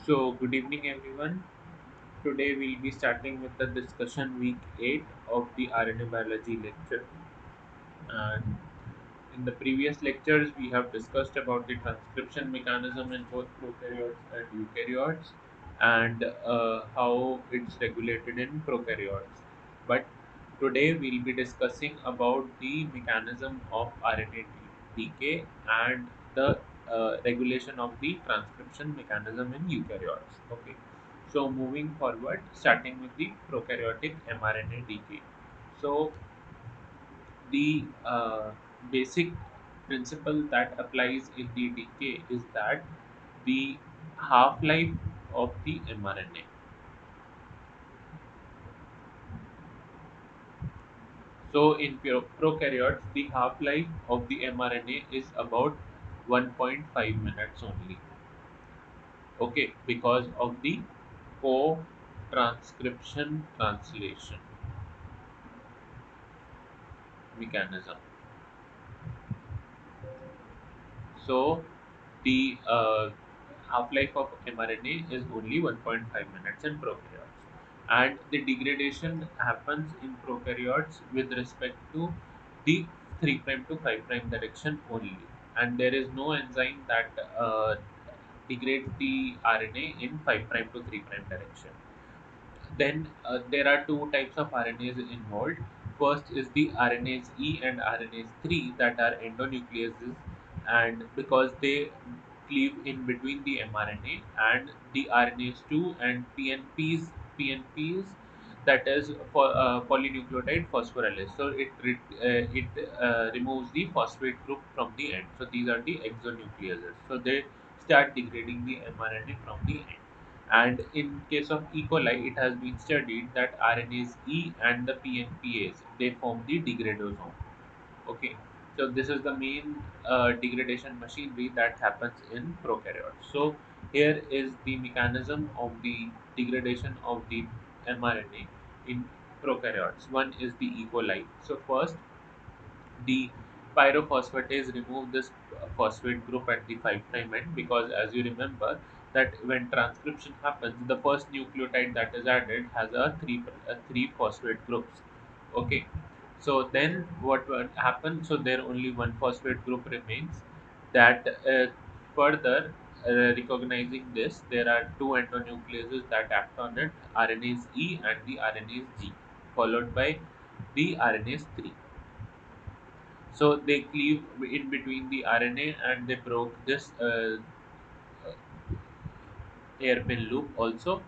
So, good evening, everyone. Today, we'll be starting with the discussion week 8 of the RNA biology lecture. And in the previous lectures, we have discussed about the transcription mechanism in both prokaryotes and eukaryotes and how it's regulated in prokaryotes. But today, we'll be discussing about the mechanism of RNA decay and the regulation of the transcription mechanism in eukaryotes. Okay. So, moving forward, starting with the prokaryotic mRNA decay. So, the basic principle that applies in the decay is that the half life of the mRNA. So, in prokaryotes, the half life of the mRNA is about 1.5 minutes only. Okay, because of the co transcription translation mechanism. So the half-life of mRNA is only 1.5 minutes in prokaryotes, and the degradation happens in prokaryotes with respect to the 3' to 5' direction only, and there is no enzyme that degrades the RNA in 5' to 3' direction. Then there are two types of RNAs involved. First is the RNase E and RNase 3 that are endonucleases, and because they cleave in between the mRNA and the RNase 2 and PNPs, that is for polynucleotide phosphorylase. So it removes the phosphate group from the end. So these are the exonucleases. So they start degrading the mRNA from the end. And in case of E. coli, it has been studied that RNase E and the PNPase they form the degradosome. Okay, so this is the main degradation machinery that happens in prokaryotes. So here is the mechanism of the degradation of the mRNA in prokaryotes. One is the E. coli. So first, the pyrophosphatase remove this phosphate group at the 5' end, because as you remember that when transcription happens, the first nucleotide that is added has three phosphate groups. Okay, so then what will happen? So there only one phosphate group remains. That further recognizing this, there are two endonucleases that act on it: RNase E and the RNase G, followed by the RNase 3. So they cleave in between the RNA and they broke this hairpin loop also.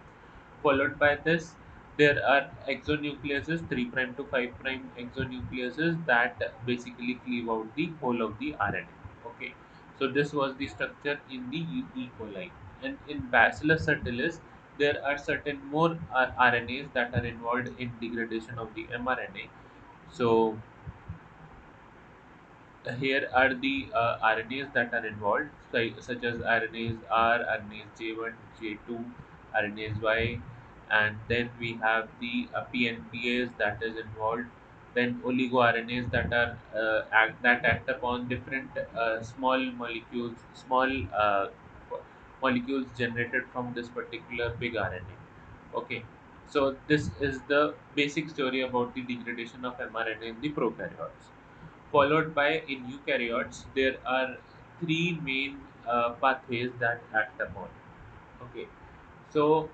Followed by this, there are exonucleases, 3' to 5' exonucleases that basically cleave out the whole of the RNA. Okay, so this was the structure in the E. coli. And in Bacillus subtilis, there are certain more RNAs that are involved in degradation of the mRNA. So here are the RNAs that are involved, such as RNase R, RNase J1, J2, RNase Y, and then we have the PNPase that is involved. Then oligoRNAs that act upon different small molecules generated from this particular big RNA. Okay, so this is the basic story about the degradation of mRNA in the prokaryotes. Followed by in eukaryotes, there are three main pathways that act upon. Okay, so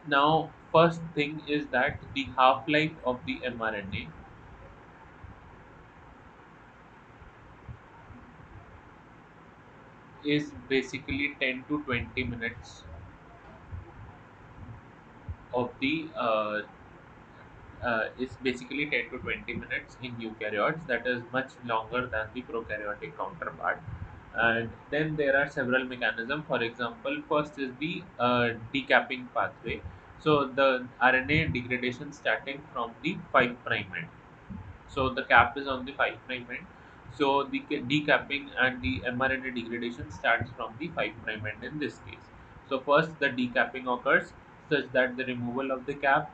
now first thing is that the half life of the mRNA is basically 10 to 20 minutes of the is basically 10 to 20 minutes in eukaryotes. That is much longer than the prokaryotic counterpart. And then there are several mechanisms. For example, first is the decapping pathway. So the RNA degradation starting from the 5' end. So the cap is on the 5' end. So the decapping and the mRNA degradation starts from the 5' end in this case. So first the decapping occurs such that the removal of the cap,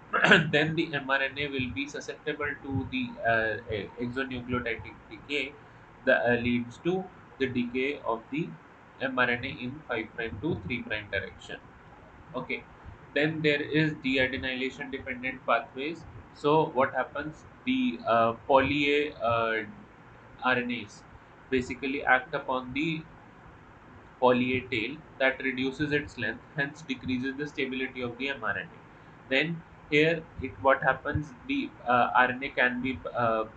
then the mRNA will be susceptible to the exonucleotide decay that leads to the decay of the mRNA in 5 prime to 3 prime direction. Okay, then there is deadenylation dependent pathways. So what happens? The poly A RNAs basically act upon the poly A tail that reduces its length, hence decreases the stability of the mRNA. Then here, what happens? The RNA can be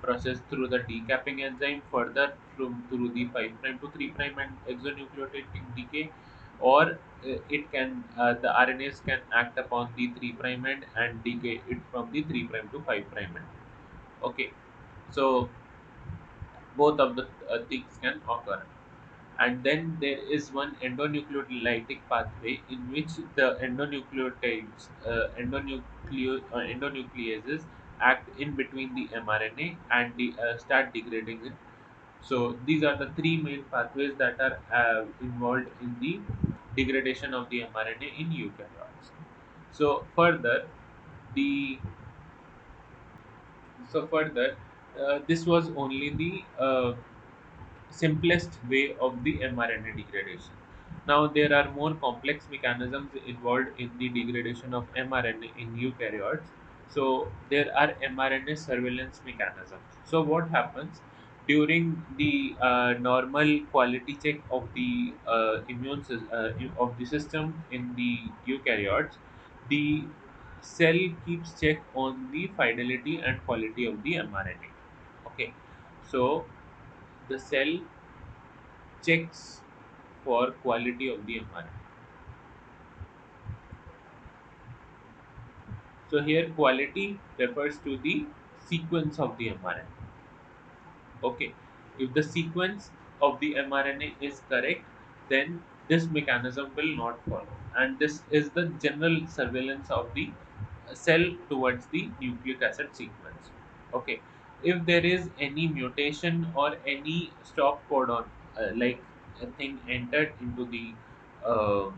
processed through the decapping enzyme further through the 5 prime to 3 prime and exonucleotide decay, or the RNAs can act upon the 3 prime end and decay it from the 3 prime to 5 prime end. Okay, so both of the things can occur. And then there is one endonucleolytic pathway in which the endonucleases act in between the mRNA and start degrading it. So these are the three main pathways that are involved in the degradation of the mRNA in eukaryotes. So the further, this was only the simplest way of the mRNA degradation. Now, there are more complex mechanisms involved in the degradation of mRNA in eukaryotes. So, there are mRNA surveillance mechanisms. So, what happens during the normal quality check of the of the system in the eukaryotes? The cell keeps check on the fidelity and quality of the mRNA. Okay, so the cell checks for quality of the mRNA. So here quality refers to the sequence of the mRNA. Okay, if the sequence of the mRNA is correct, then this mechanism will not follow, and this is the general surveillance of the cell towards the nucleic acid sequence. Okay, if there is any mutation or any stop codon, like a thing entered into the uh,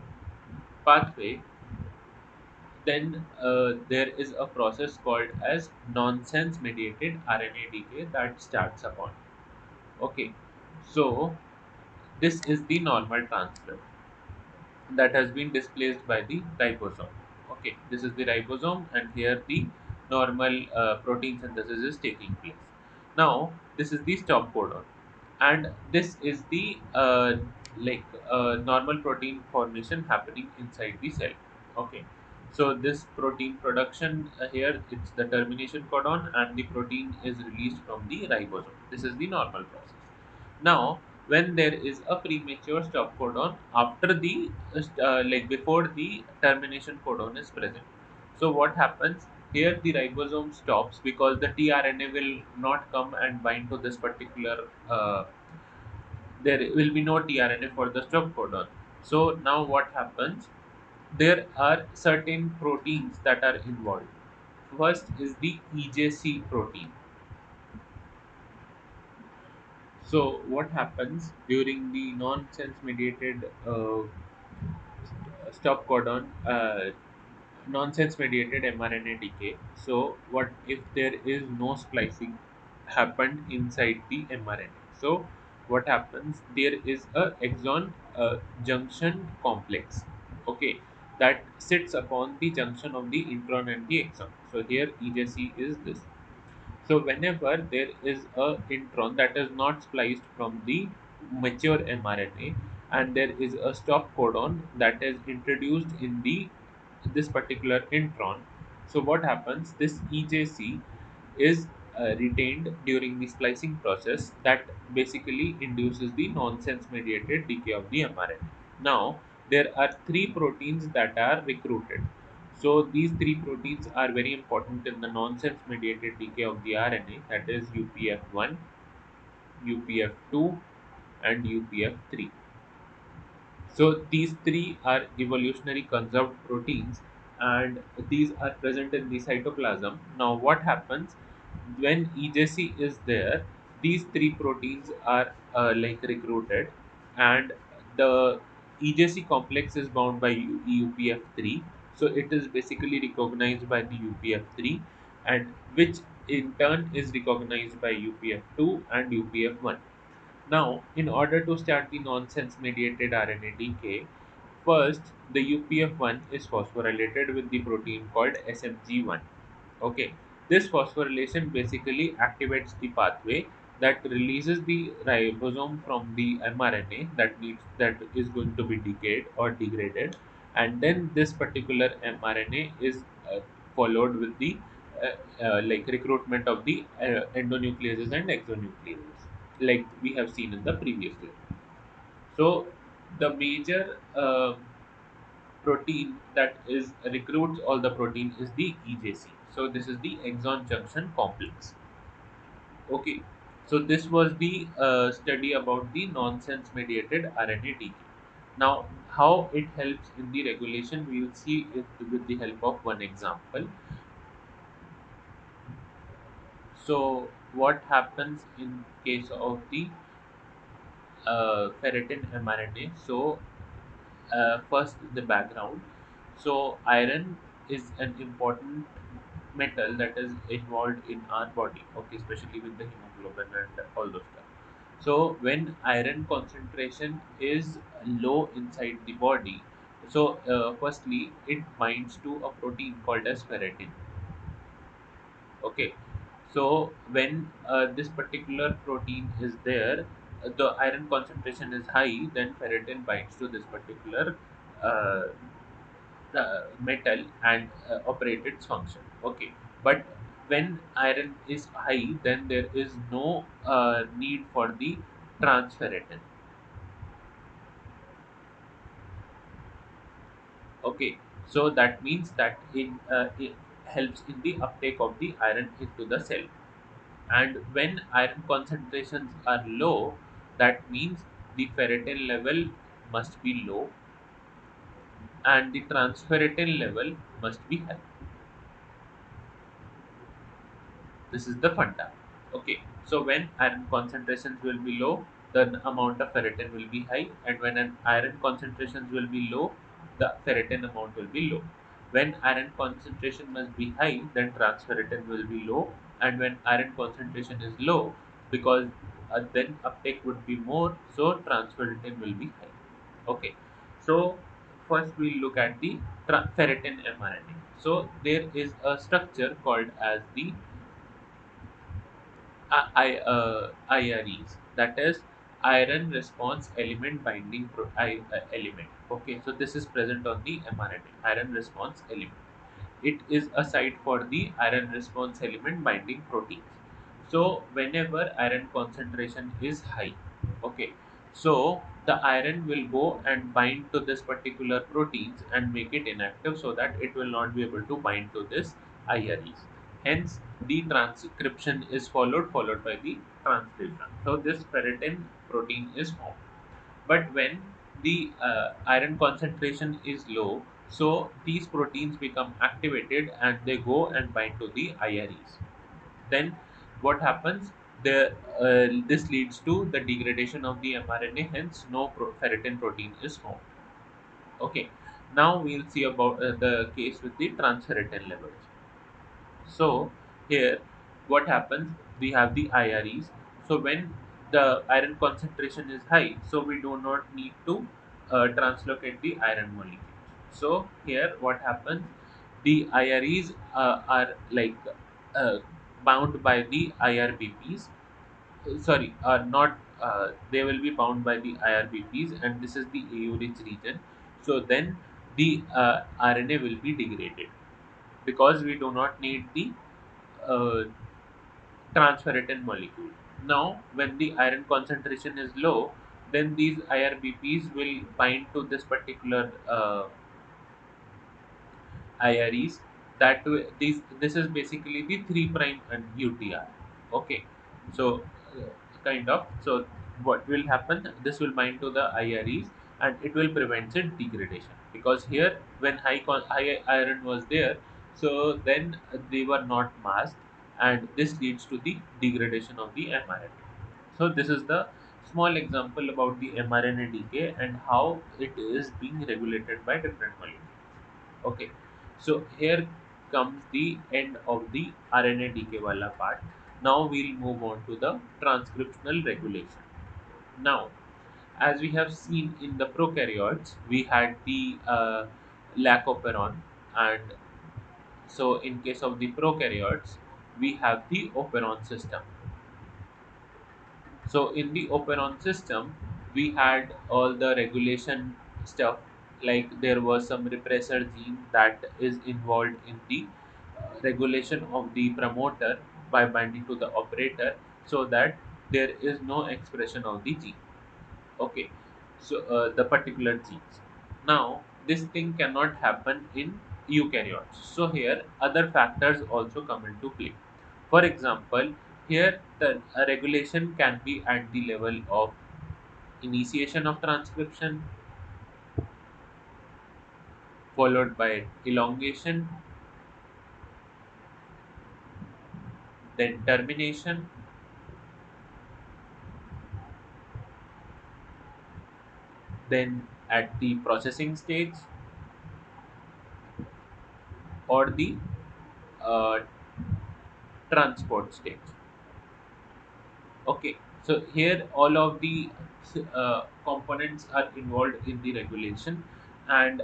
pathway, then there is a process called as nonsense mediated RNA decay that starts upon. Okay, so this is the normal transcript that has been displaced by the ribosome. Okay, this is the ribosome, and here the normal protein synthesis is taking place. Now, this is the stop codon, and this is the normal protein formation happening inside the cell. Okay, so this protein production here, it's the termination codon, and the protein is released from the ribosome. This is the normal process. Now, when there is a premature stop codon after the before the termination codon is present, so what happens here? The ribosome stops because the tRNA will not come and bind to this particular. There will be no tRNA for the stop codon. So now what happens? There are certain proteins that are involved. First is the EJC protein. So what happens during the nonsense mediated stop codon nonsense mediated mRNA decay? So what if there is no splicing happened inside the mRNA? So what happens? There is a exon junction complex. Okay, that sits upon the junction of the intron and the exon. So here EJC is this. So whenever there is a intron that is not spliced from the mature mRNA, and there is a stop codon that is introduced in the this particular intron, so what happens? This EJC is retained during the splicing process that basically induces the nonsense mediated decay of the mRNA. Now, there are three proteins that are recruited. So, these three proteins are very important in the nonsense mediated decay of the RNA, that is UPF1, UPF2, and UPF3. So these three are evolutionary conserved proteins, and these are present in the cytoplasm. Now, what happens when EJC is there? These three proteins are recruited, and the EJC complex is bound by UPF3. So it is basically recognized by the UPF3, and which in turn is recognized by UPF2 and UPF1. Now, in order to start the nonsense mediated RNA decay, first the UPF1 is phosphorylated with the protein called SMG1. Okay, this phosphorylation basically activates the pathway that releases the ribosome from the mRNA that is going to be decayed or degraded, and then this particular mRNA is followed with the like recruitment of the endonucleases and exonucleases, like we have seen in the previous slide. So the major protein that is recruits all the protein is the EJC. So this is the exon junction complex. Okay. So this was the study about the nonsense mediated RNA decay. Now, how it helps in the regulation, we will see it with the help of one example. So, what happens in case of the ferritin mRNA? So, first the background. So iron is an important metal that is involved in our body, okay, especially with the hemoglobin and all those stuff. So when iron concentration is low inside the body, so firstly it binds to a protein called as ferritin. Okay, so when this particular protein is there, the iron concentration is high, then ferritin binds to this particular uh, metal and operate its function. Okay, but when iron is high, then there is no need for the transferritin. Okay, so that means that it helps in the uptake of the iron into the cell. And when iron concentrations are low, that means the ferritin level must be low and the transferritin level must be high. This is the funda. Okay, so when iron concentrations will be low, the amount of ferritin will be high, and when an iron concentrations will be low, the ferritin amount will be low. When iron concentration must be high, then transferritin will be low, and when iron concentration is low, because then uptake would be more, so transferritin will be high. Okay, so first we look at the ferritin mRNA. So there is a structure called as the IREs, that is iron response element binding element. Okay, so this is present on the mRNA, iron response element. It is a site for the iron response element binding proteins. So whenever iron concentration is high, okay, so the iron will go and bind to this particular proteins and make it inactive so that it will not be able to bind to this IREs. Hence, the transcription is followed by the translation. So this ferritin protein is formed. But when the iron concentration is low, so these proteins become activated and they go and bind to the IREs. Then what happens? This leads to the degradation of the mRNA, hence no ferritin protein is formed. Okay, now we'll see about the case with the transferritin levels. So here, what happens? We have the IREs. So when the iron concentration is high, so we do not need to translocate the iron molecule. So here, what happens? The IREs are like uh, bound by the IRBPs. Sorry, are not. They will be bound by the IRBPs, and this is the AU-rich region. So then the RNA will be degraded because we do not need the uh, transferritin molecule. Now, when the iron concentration is low, then these IRBPs will bind to this particular IREs. This is basically the 3 prime and UTR. Okay, so kind of, so what will happen? This will bind to the IREs and it will prevent its degradation, because here when high iron was there, so then they were not masked, and this leads to the degradation of the mRNA. So this is the small example about the mRNA decay and how it is being regulated by different molecules. Okay, so here comes the end of the RNA decay wala part. Now we'll move on to the transcriptional regulation. Now, as we have seen in the prokaryotes, we had the lack of operon, and so in case of the prokaryotes, we have the operon system. So in the operon system, we had all the regulation stuff, like there was some repressor gene that is involved in the regulation of the promoter by binding to the operator, so that there is no expression of the gene. Okay, so the particular genes. Now this thing cannot happen in eukaryotes. So here other factors also come into play. For example, here the regulation can be at the level of initiation of transcription, followed by elongation, then termination, then at the processing stage, or the uh, transport stage. Okay, so here all of the components are involved in the regulation, and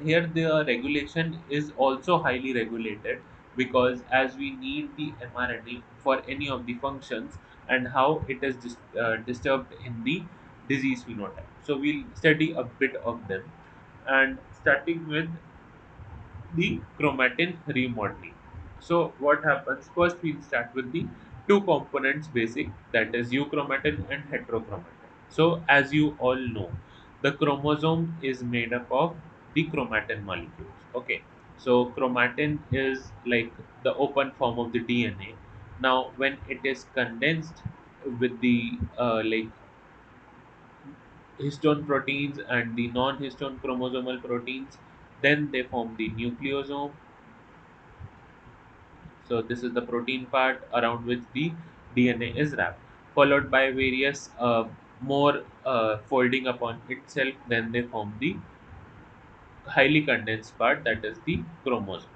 here the regulation is also highly regulated, because as we need the mRNA for any of the functions, and how it is disturbed in the disease phenotype. So we'll study a bit of them, and starting with the chromatin remodeling. So what happens? First, we'll start with the two components basic, that is euchromatin and heterochromatin. So as you all know, the chromosome is made up of the chromatin molecules. Okay. So chromatin is like the open form of the DNA. Now when it is condensed with the histone proteins and the non-histone chromosomal proteins, then they form the nucleosome. So this is the protein part around which the DNA is wrapped, followed by various more folding upon itself. Then they form the highly condensed part, that is the chromosome.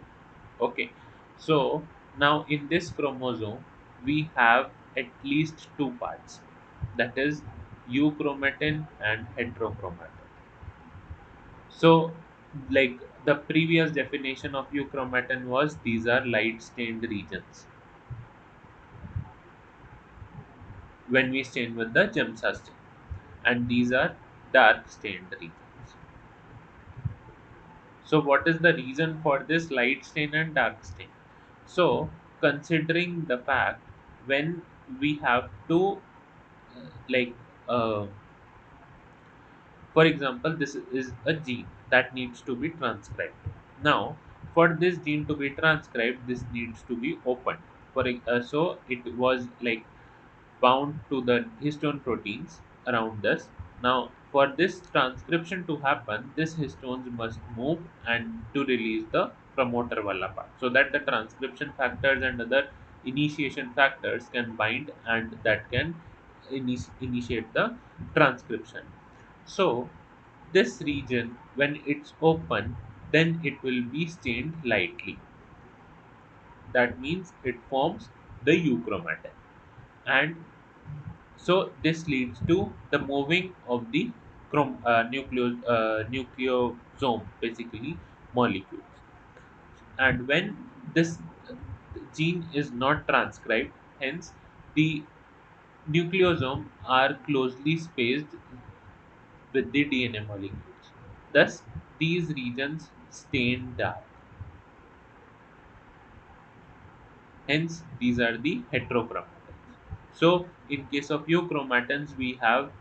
Okay, so now in this chromosome we have at least two parts, that is euchromatin and heterochromatin. So, like the previous definition of euchromatin was, these are light stained regions when we stain with the gemsa stain, and these are dark stained regions. So what is the reason for this light stain and dark stain? So considering the fact, when we have to like uh, for example, this is a gene that needs to be transcribed. Now for this gene to be transcribed, this needs to be opened. So it was like bound to the histone proteins around this. Now, for this transcription to happen, this histones must move and to release the promoter wala part, so that the transcription factors and other initiation factors can bind, and that can initiate the transcription. So, this region, when it's open, then it will be stained lightly. That means it forms the euchromatin, and so this leads to the moving of the nucleosome, basically molecules. And when this gene is not transcribed, hence the nucleosome are closely spaced with the DNA molecules. Thus, these regions stain dark. Hence, these are the heterochromatins. So, in case of euchromatins, we have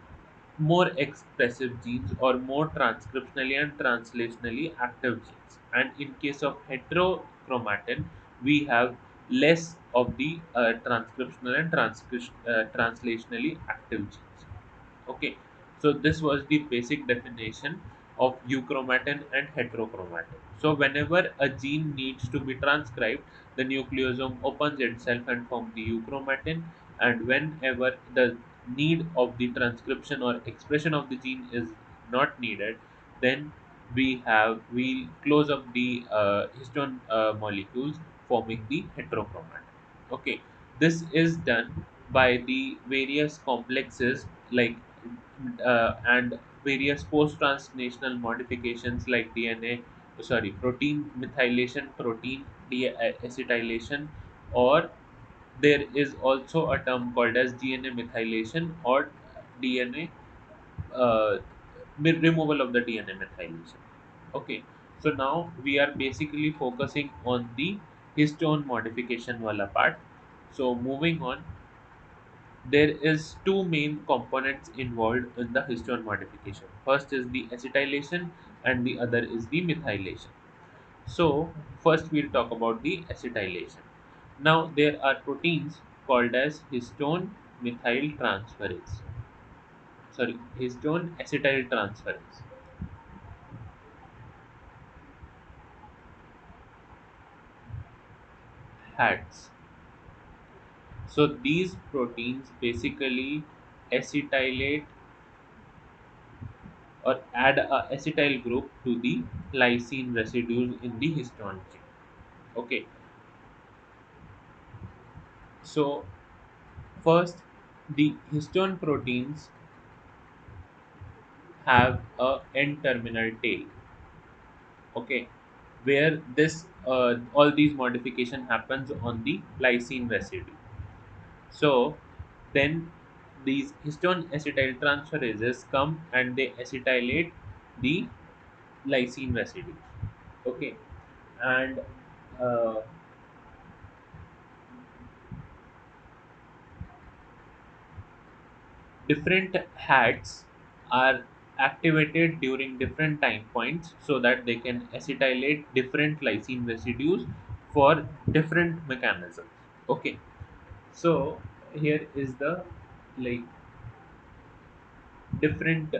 more expressive genes or more transcriptionally and translationally active genes. And in case of heterochromatin, we have less of the transcriptional and translationally active genes. Okay, so this was the basic definition of euchromatin and heterochromatin. So whenever a gene needs to be transcribed, the nucleosome opens itself and forms the euchromatin, and whenever the need of the transcription or expression of the gene is not needed, then we close up the histone molecules, forming the heterochromatin. Okay, this is done by the various complexes like and various post-translational modifications like DNA, sorry, protein methylation, protein deacetylation, or there is also a term called as DNA methylation or DNA uh, removal of the DNA methylation. Okay, so now we are basically focusing on the histone modification wala part. So moving on, there is two main components involved in the histone modification. First is the acetylation and the other is the methylation. So first we'll talk about the acetylation. Now there are proteins called as histone methyl transferase. Sorry, histone acetyl transferase. HATs. So these proteins basically acetylate or add a acetyl group to the lysine residues in the histone chain. Okay, so first the histone proteins have a N-terminal tail. Okay, where this all these modification happens on the lysine residue. So then these histone acetyl transferases come and they acetylate the lysine residues. Okay, and uh, different hats are activated during different time points so that they can acetylate different lysine residues for different mechanisms. Okay, so here is the like different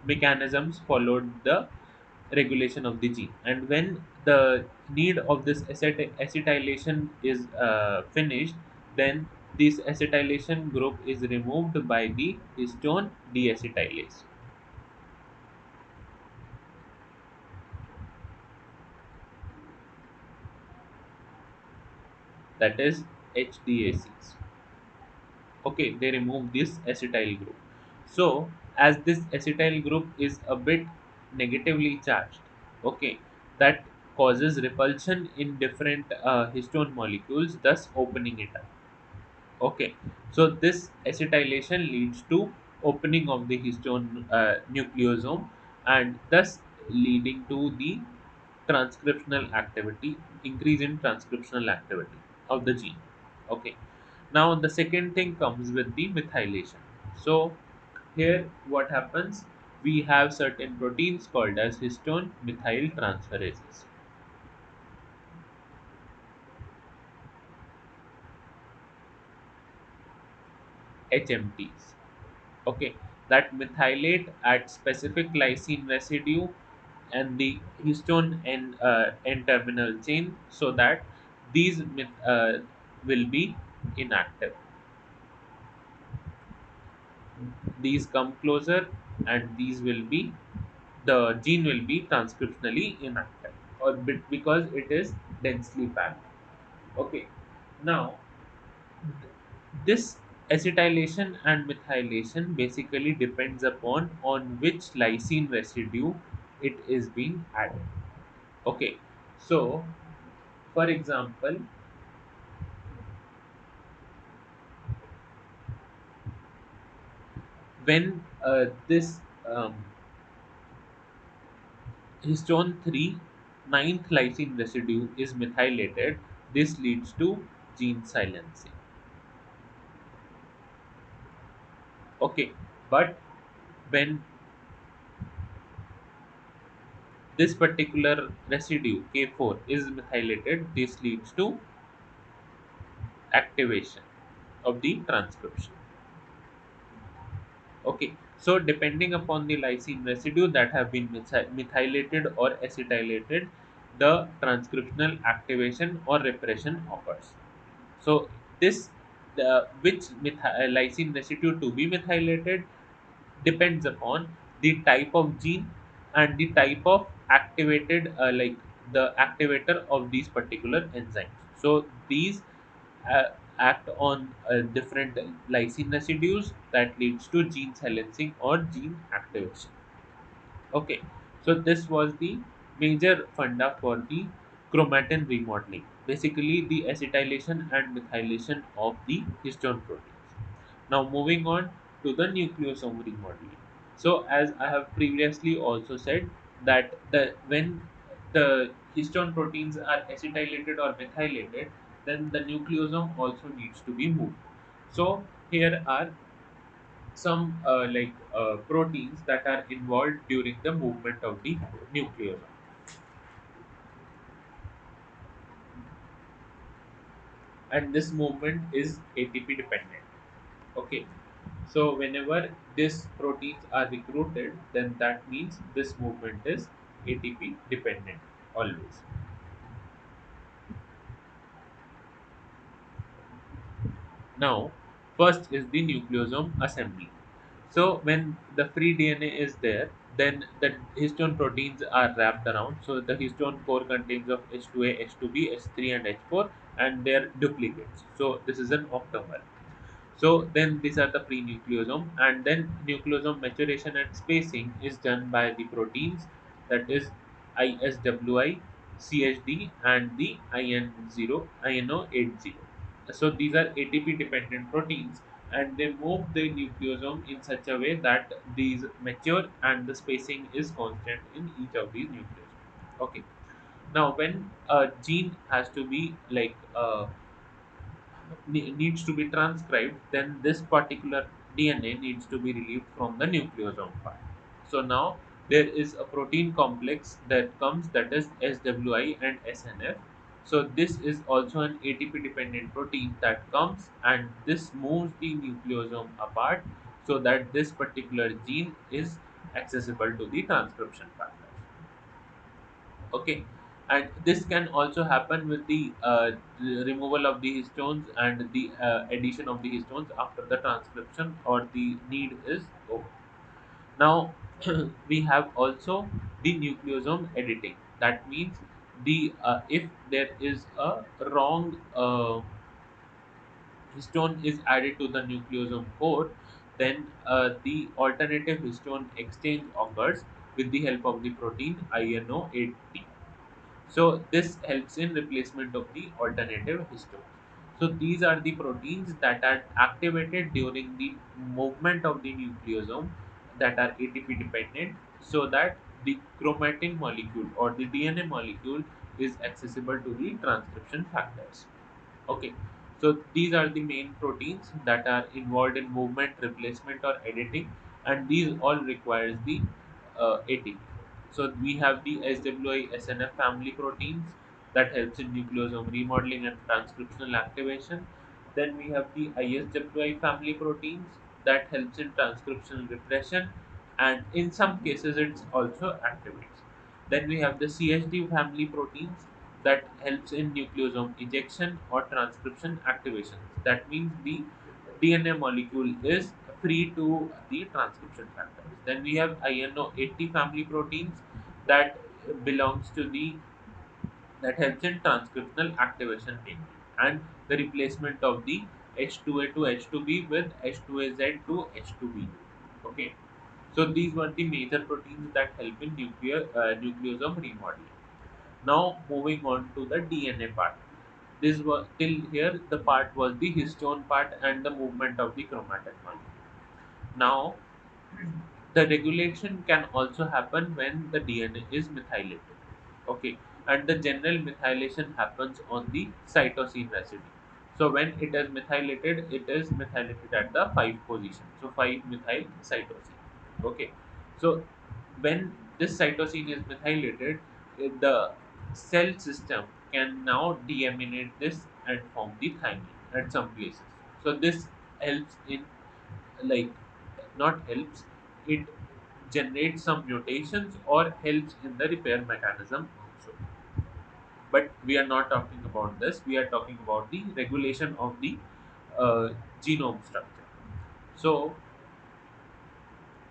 mechanisms followed the regulation of the gene, and when the need of this acetylation is finished, then this acetylation group is removed by the histone deacetylase, that is HDACs. Okay, they remove this acetyl group. So as this acetyl group is a bit negatively charged, okay, that causes repulsion in different histone molecules, thus opening it up. Okay, so this acetylation leads to opening of the histone nucleosome, and thus leading to the transcriptional activity, increase in transcriptional activity of the gene. Okay, now the second thing comes with the methylation. So here what happens, we have certain proteins called as histone methyl transferases, HMTs. Okay, that methylate at specific lysine residue and the histone N terminal chain, so that these will be inactive. These come closer, and these will be, the gene will be transcriptionally inactive, or because it is densely packed. Okay, now this acetylation and methylation basically depends upon on which lysine residue it is being added. Okay, so for example, when this histone 3 ninth lysine residue is methylated, this leads to gene silencing. Okay, but when this particular residue K4 is methylated, this leads to activation of the transcription. Okay, so depending upon the lysine residue that have been methylated or acetylated, the transcriptional activation or repression occurs. So this the which lysine residue to be methylated depends upon the type of gene and the type of activated the activator of these particular enzymes. So these act on different lysine residues that leads to gene silencing or gene activation. Okay, so this was the major funda for the chromatin remodeling, basically the acetylation and methylation of the histone proteins. Now moving on to the nucleosome remodeling. So as I have previously also said that the when the histone proteins are acetylated or methylated, then the nucleosome also needs to be moved. So here are some proteins that are involved during the movement of the nucleosome, and this movement is ATP dependent. Okay, so whenever these proteins are recruited, then that means this movement is ATP dependent always. Now, first is the nucleosome assembly. So when the free DNA is there, then the histone proteins are wrapped around. So the histone core contains of H2A, H2B, H3 and H4 and their duplicates. So this is an octamer. So then these are the pre-nucleosome, and then nucleosome maturation and spacing is done by the proteins, that is ISWI, CHD and the IN0, INO80. So these are ATP dependent proteins, and they move the nucleosome in such a way that these mature and the spacing is constant in each of these nucleosomes. Okay. Now when a gene has to be needs to be transcribed, then this particular DNA needs to be relieved from the nucleosome part. So now there is a protein complex that comes, that is SWI and SNF. So this is also an ATP dependent protein that comes, and this moves the nucleosome apart so that this particular gene is accessible to the transcription factors. Okay, and this can also happen with the removal of the histones and the addition of the histones after the transcription or the need is over. Now we have also the nucleosome editing. That means the if there is a wrong histone is added to the nucleosome core, then the alternative histone exchange occurs with the help of the protein INO8T. So this helps in replacement of the alternative histones. So these are the proteins that are activated during the movement of the nucleosome, that are ATP dependent, so that the chromatin molecule or the DNA molecule is accessible to the transcription factors. Okay, so these are the main proteins that are involved in movement, replacement, or editing, and these all requires the ATP. So we have the SWI SNF family proteins that helps in nucleosome remodeling and transcriptional activation. Then we have the ISWI family proteins that helps in transcriptional repression, and in some cases it also activates. Then we have the CHD family proteins that helps in nucleosome ejection or transcription activation. That means the DNA molecule is free to the transcription factors. Then we have INO80 family proteins that belongs to the that helps in transcriptional activation mainly, and the replacement of the H2A to H2B with H2AZ to H2B. Okay, so these were the major proteins that help in nucleosome remodeling. Now moving on to the DNA part. This was till here the part was the histone part and the movement of the chromatin molecule. Now the regulation can also happen when the DNA is methylated. Okay, and the general methylation happens on the cytosine residue. So when it is methylated, it is methylated at the 5 position. So 5 methyl cytosine. Okay, so when this cytosine is methylated, the cell system can now deaminate this and form the thymine at some places. So this helps in, like, not helps, it generates some mutations or helps in the repair mechanism also. But we are not talking about this, we are talking about the regulation of the genome structure. So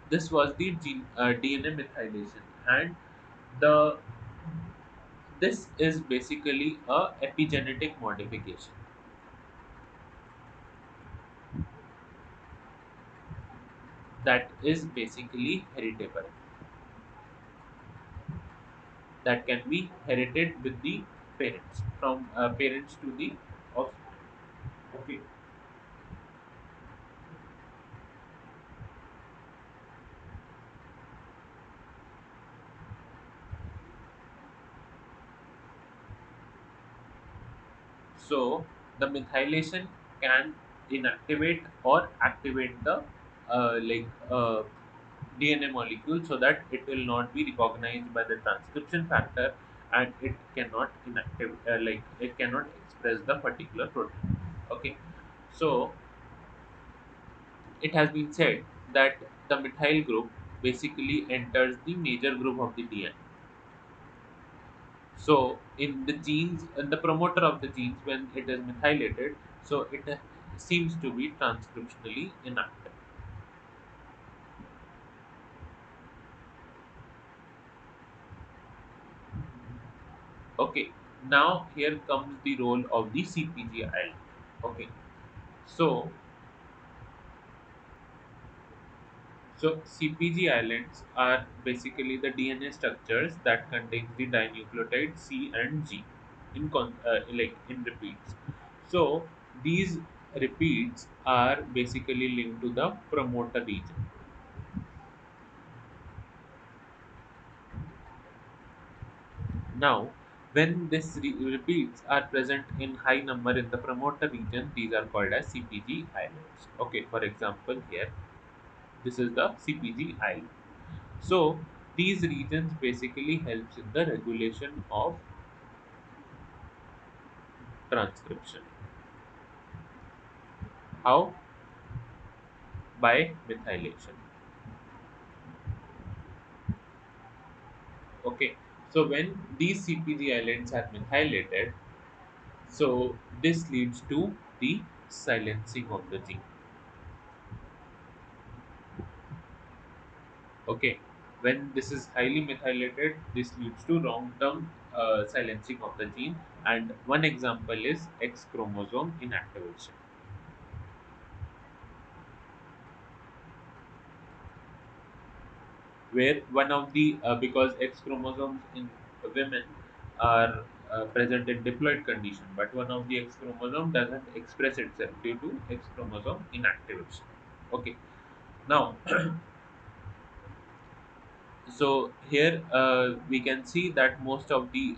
this was the DNA methylation, and the this is basically a epigenetic modification. that is basically heritable, that can be inherited with the parents, from parents to the offspring. Okay. So the methylation can inactivate or activate the DNA molecule, so that it will not be recognized by the transcription factor, and it cannot it cannot express the particular protein. Okay. So it has been said that the methyl group basically enters the major group of the DNA. So in the genes and the promoter of the genes, when it is methylated, so it seems to be transcriptionally inactive. Okay. Now here comes the role of the CpG island. Okay. So CpG islands are basically the DNA structures that contain the dinucleotide C and G in repeats. So these repeats are basically linked to the promoter region. Now, when these repeats are present in high number in the promoter region, these are called as CpG islands. Okay, for example, here this is the CpG island. So these regions basically helps in the regulation of transcription. How? By methylation. Okay. So when these CpG islands are methylated, so this leads to the silencing of the gene. Okay. When this is highly methylated, this leads to long-term silencing of the gene. And one example is X chromosome inactivation, where one of the because X chromosomes in women are present in diploid condition, but one of the X chromosome doesn't express itself due to X chromosome inactivation. Okay. Now, so here we can see that most of the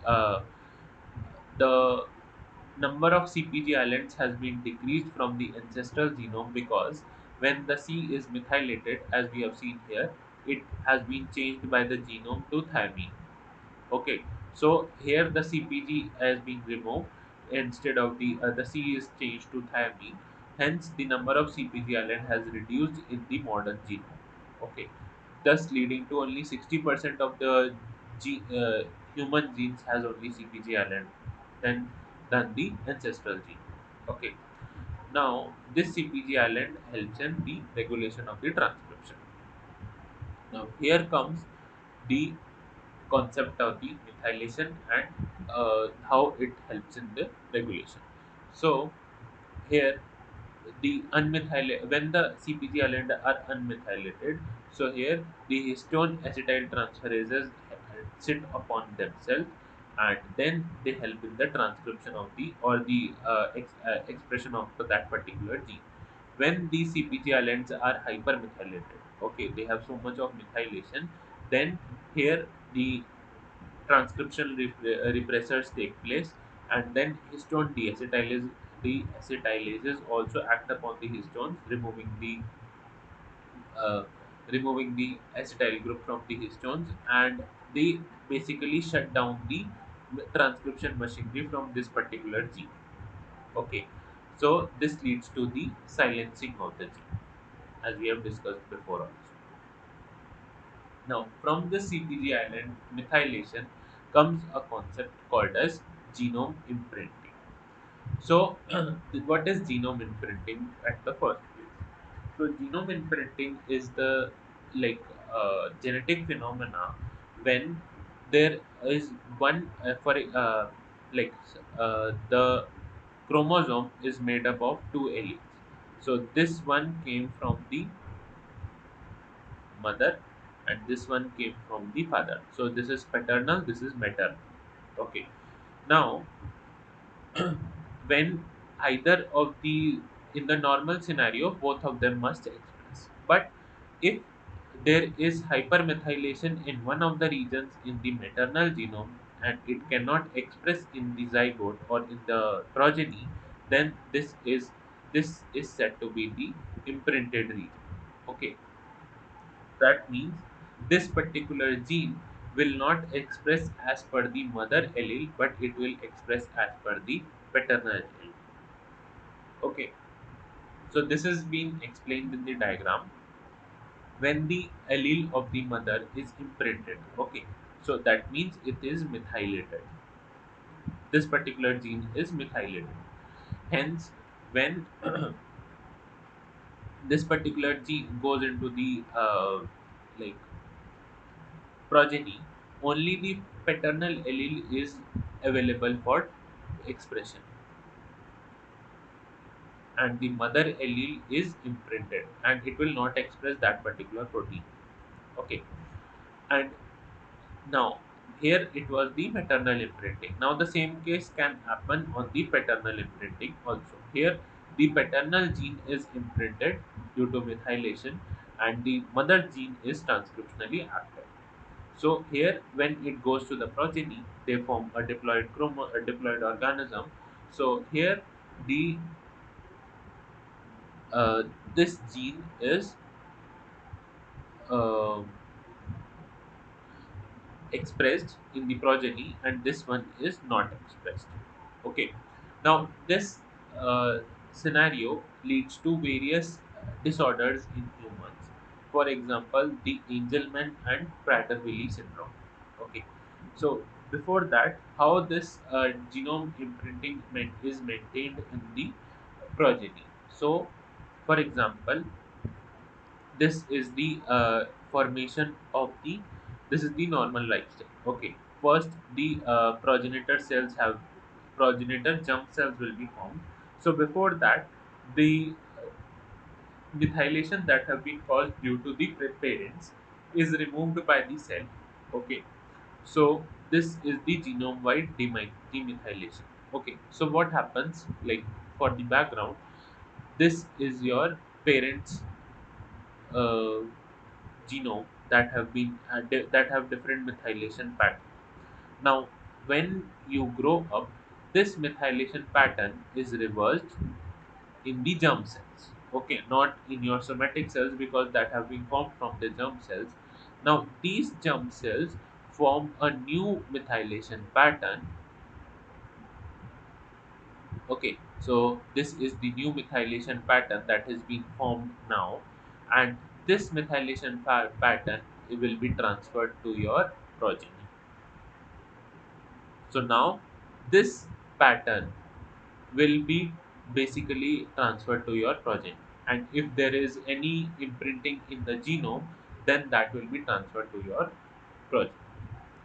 number of CpG islands has been decreased from the ancestral genome, because when the C is methylated, as we have seen here, it has been changed by the genome to thymine. Okay, so here the CpG has been removed, instead of the C is changed to thymine. Hence, the number of CpG island has reduced in the modern genome. Okay, thus leading to only 60% of the human genes has only CpG island than the ancestral gene. Okay, now this CpG island helps in the regulation of the transcription. Now here comes the concept of the methylation and how it helps in the regulation. So here the unmethylated, when the CpG island are unmethylated, so here the histone acetyl transferases sit upon themselves, and then they help in the transcription of the or the expression of that particular gene. When these CpG islands are hypermethylated, okay, they have so much of methylation, then here the transcription repressors take place, and then histone deacetylases also act upon the histones, uh, removing the acetyl group from the histones, and they basically shut down the transcription machinery from this particular gene. Okay, so this leads to the silencing of the gene, as we have discussed before also. Now, from the CpG island methylation comes a concept called as genome imprinting. So, what is genome imprinting at the first place? So, genome imprinting is the like genetic phenomena when there is one the chromosome is made up of two alleles. So, this one came from the mother, and this one came from the father. So this is paternal, this is maternal. Okay. Now, when either of the in the normal scenario, both of them must express. But if there is hypermethylation in one of the regions in the maternal genome and it cannot express in the zygote or in the progeny, then this is said to be the imprinted region. Okay, that means this particular gene will not express as per the mother allele, but it will express as per the paternal allele. Okay, so this is being explained in the diagram. When the allele of the mother is imprinted, okay, so that means it is methylated. This particular gene is methylated. Hence, when this particular gene goes into the like progeny, only the paternal allele is available for expression, and the mother allele is imprinted, and it will not express that particular protein. Okay, and now here it was the maternal imprinting. Now the same case can happen on the paternal imprinting also. Here the paternal gene is imprinted due to methylation, and the mother gene is transcriptionally active. So here, when it goes to the progeny, they form a a diploid organism. So here, the uh, this gene is uh, expressed in the progeny, and this one is not expressed. Okay, now this scenario leads to various disorders in humans. For example, the Angelman and Prader-Willi syndrome. Okay, so before that, how this genome imprinting is maintained in the progeny. So, for example, this is the formation of the this is the normal lifestyle. Okay, first the progenitor germ cells will be formed. So before that, the methylation that have been caused due to the parents is removed by the cell. Okay, so this is the genome wide demethylation. Okay, so what happens, like, for the background, this is your parents uh, genome that have that have different methylation pattern. Now, when you grow up, this methylation pattern is reversed in the germ cells. Okay, not in your somatic cells, because that have been formed from the germ cells. Now, these germ cells form a new methylation pattern. Okay, so this is the new methylation pattern that has been formed now, and this methylation pattern will be transferred to your progeny. So now this pattern will be basically transferred to your progeny, and if there is any imprinting in the genome, then that will be transferred to your progeny.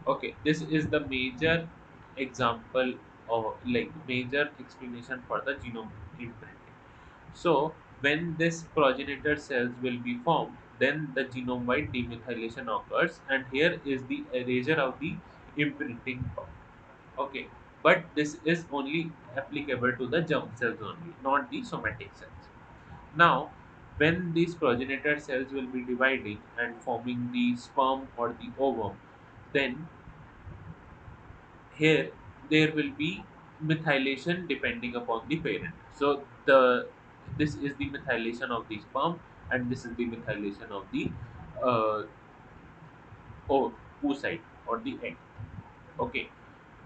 Okay, this is the major example, or like major explanation for the genome imprinting. So when this progenitor cells will be formed, then the genome wide demethylation occurs, and here is the erasure of the imprinting part. Okay, but this is only applicable to the germ cells only, not the somatic cells. Now, when these progenitor cells will be dividing and forming the sperm or the ovum, then here there will be methylation depending upon the parent. So this is the methylation of the sperm, and this is the methylation of the uh, oocyte or the egg. Okay,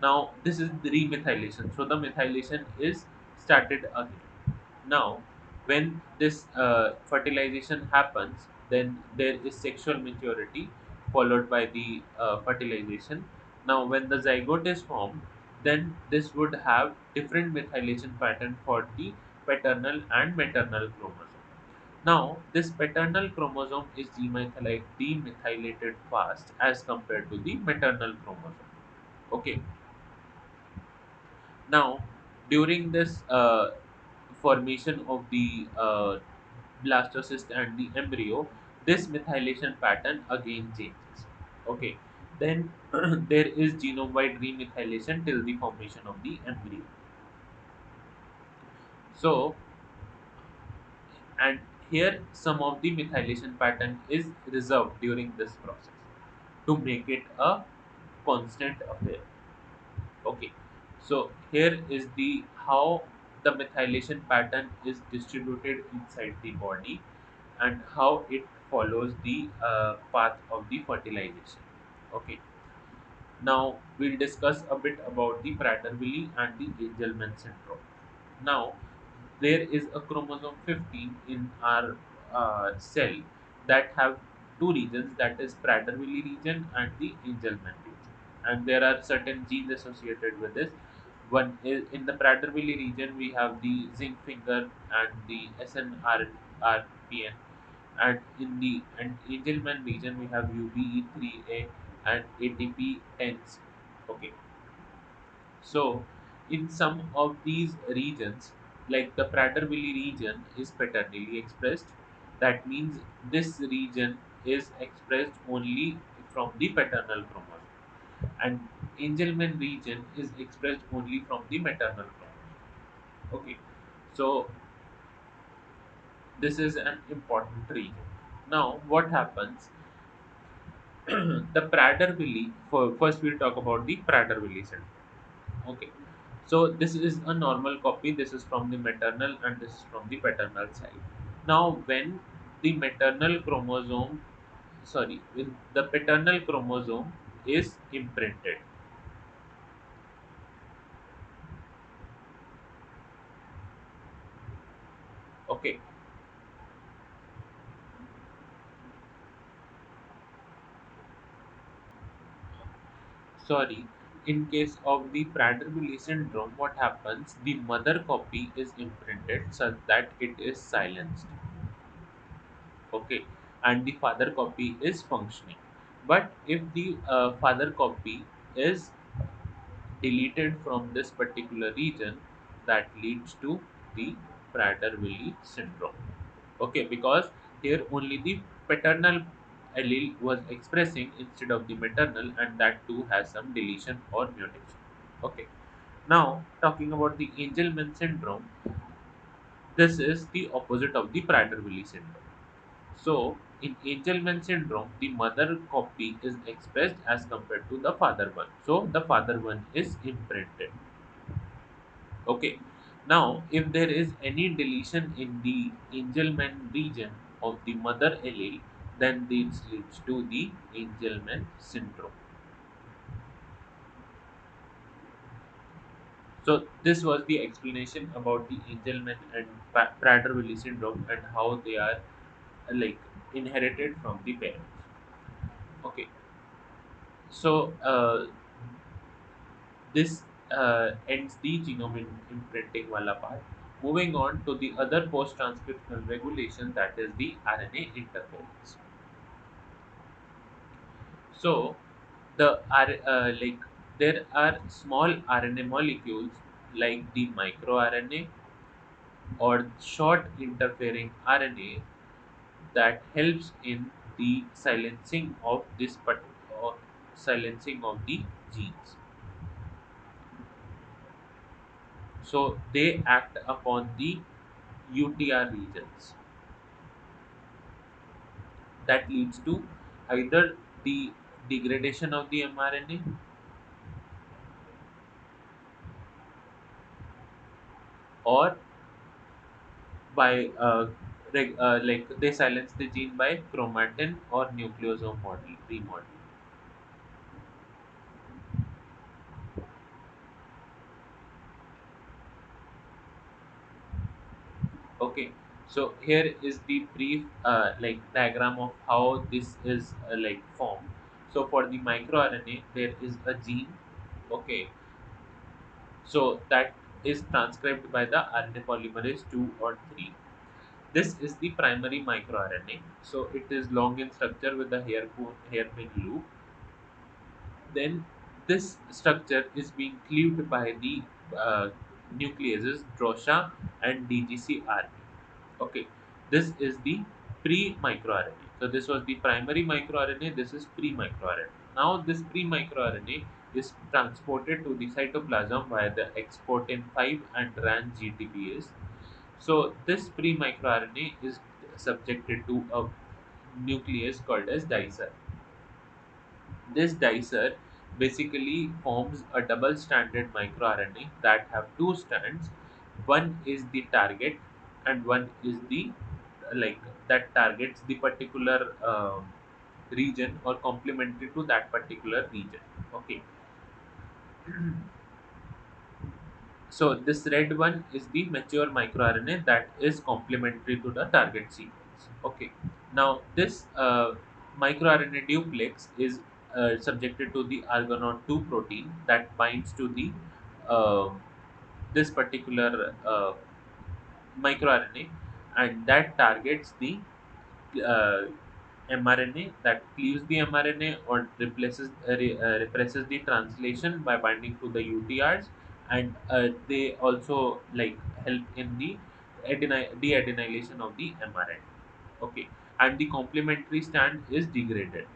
now this is the remethylation. So the methylation is started again. Now, when this fertilization happens, then there is sexual maturity followed by the fertilization. Now, when the zygote is formed, then this would have different methylation pattern for the paternal and maternal chromosome. Now, this paternal chromosome is demethylated fast as compared to the maternal chromosome. Okay, now, during this formation of the blastocyst and the embryo, this methylation pattern again changes. Okay, then there is genome wide remethylation till the formation of the embryo. So, and here some of the methylation pattern is reserved during this process to make it a constant affair. Okay, so here is the how the methylation pattern is distributed inside the body and how it follows the path of the fertilization. Okay, now we'll discuss a bit about the Prader-Willi and the Angelman syndrome. Now, there is a chromosome 15 in our cell that have two regions, that is Prader-Willi region and the Angelman region. And there are certain genes associated with this. One is in the Prader-Willi region, we have the zinc finger and the SNRPN, and in the and Angelman region, we have UBE3A and ATP10s. Okay, so, in some of these regions, like the Prader-Willi region is paternally expressed. That means this region is expressed only from the paternal chromosome, and Angelman region is expressed only from the maternal chromosome. Okay, so this is an important region. Now, what happens? The Prader-Willi. First, we'll talk about the Prader-Willi syndrome. Okay, so this is a normal copy. This is from the maternal and this is from the paternal side. Now, when the maternal chromosome, sorry, when the paternal chromosome is imprinted, okay, sorry, in case of the Prader-Willi syndrome, what happens? The mother copy is imprinted such that it is silenced, okay, and the father copy is functioning. But if the father copy is deleted from this particular region, that leads to the Prader-Willi syndrome. Okay, because here only the paternal allele was expressing instead of the maternal, and that too has some deletion or mutation. Okay, now talking about the Angelman syndrome, this is the opposite of the Prader-Willi syndrome. So, in Angelman syndrome, the mother copy is expressed as compared to the father one. So, the father one is imprinted. Okay. Now, if there is any deletion in the Angelman region of the mother allele, then this leads to the Angelman syndrome. So, this was the explanation about the Angelman and Prader-Willi syndrome and how they are like inherited from the parents. Okay. So, this ends the genome imprinting wala part. Moving on to the other post-transcriptional regulation, that is the RNA interference. So like there are small RNA molecules like the microRNA or short interfering RNA that helps in the silencing of or silencing of the genes. So they act upon the UTR regions that leads to either the degradation of the mRNA or by like they silence the gene by chromatin or nucleosome model remodeling. Okay, so here is the brief like diagram of how this is like formed. So for the microRNA, there is a gene. Okay, so that is transcribed by the RNA polymerase 2 or 3. This is the primary microRNA. So it is long in structure with a hairpin loop. Then this structure is being cleaved by the nucleases DROSHA and DGCRP. Okay, this is the pre-microRNA. So this was the primary microRNA. This is pre-microRNA. Now this pre-microRNA is transported to the cytoplasm via the exportin 5 and RAN GTPase. So this pre-microRNA is subjected to a nucleus called as dicer. This dicer basically forms a double-stranded microRNA that have two strands. One is the target, and one is the like that targets the particular region or complementary to that particular region. Okay, so this red one is the mature microRNA that is complementary to the target sequence. Okay. Now this microRNA duplex is subjected to the argonaute 2 protein that binds to the uh, this particular microRNA, and that targets the uh, mRNA, that cleaves the mRNA or represses the translation by binding to the UTRs, and they also like help in the de-adenylation of the mRNA. Okay, and the complementary stand is degraded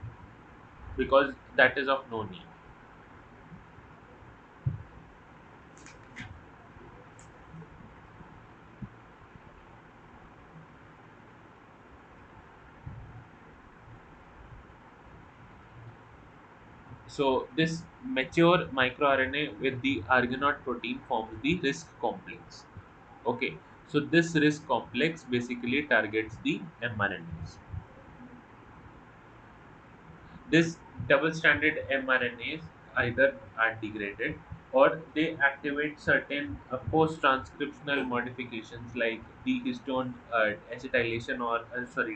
because that is of no need. So this mature microRNA with the argonaute protein forms the risk complex. Okay, so this risk complex basically targets the mRNAs. This double-stranded mRNAs either are degraded or they activate certain post-transcriptional modifications like the histone acetylation or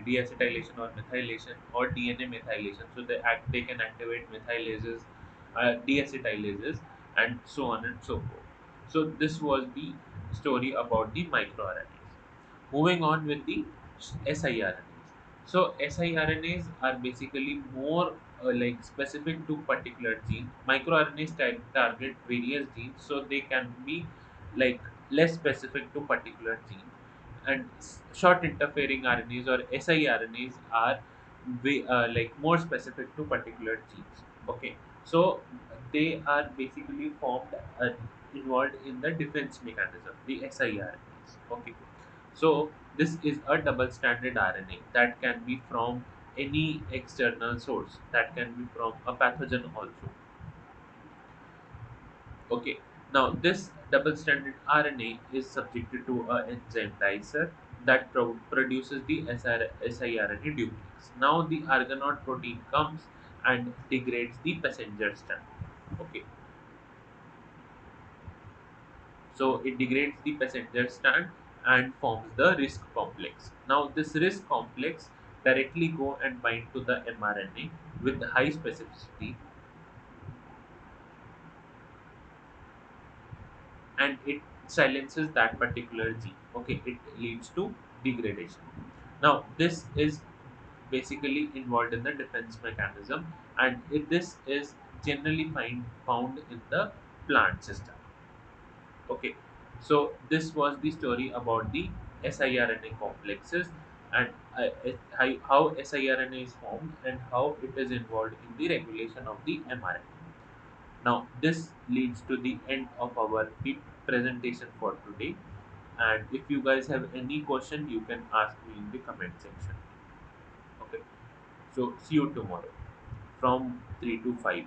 deacetylation or methylation or DNA methylation. So they can activate methylases, deacetylases, and so on and so forth. So this was the story about the microRNAs. Moving on with the siRNAs. So siRNAs are basically more like specific to particular gene. MicroRNAs target various genes, so they can be like less specific to particular gene. And short interfering RNAs or siRNAs are like more specific to particular genes. Okay, so they are basically formed involved in the defense mechanism, the siRNAs. Okay, so this is a double-stranded RNA that can be from any external source, that can be from a pathogen also. Okay. Now this double-stranded RNA is subjected to a enzyme dicer that produces the siRNA duplex. Now the argonaute protein comes and degrades the passenger strand. Okay. So it degrades the passenger strand and forms the risk complex. Now this risk complex directly go and bind to the mRNA with high specificity, and it silences that particular gene. Okay, it leads to degradation. Now this is basically involved in the defense mechanism, and this is generally found in the plant system. Okay, so this was the story about the siRNA complexes, and how siRNA is formed and how it is involved in the regulation of the mRNA. Now, this leads to the end of our presentation for today. And if you guys have any question, you can ask me in the comment section. Okay, so see you tomorrow from 3 to 5.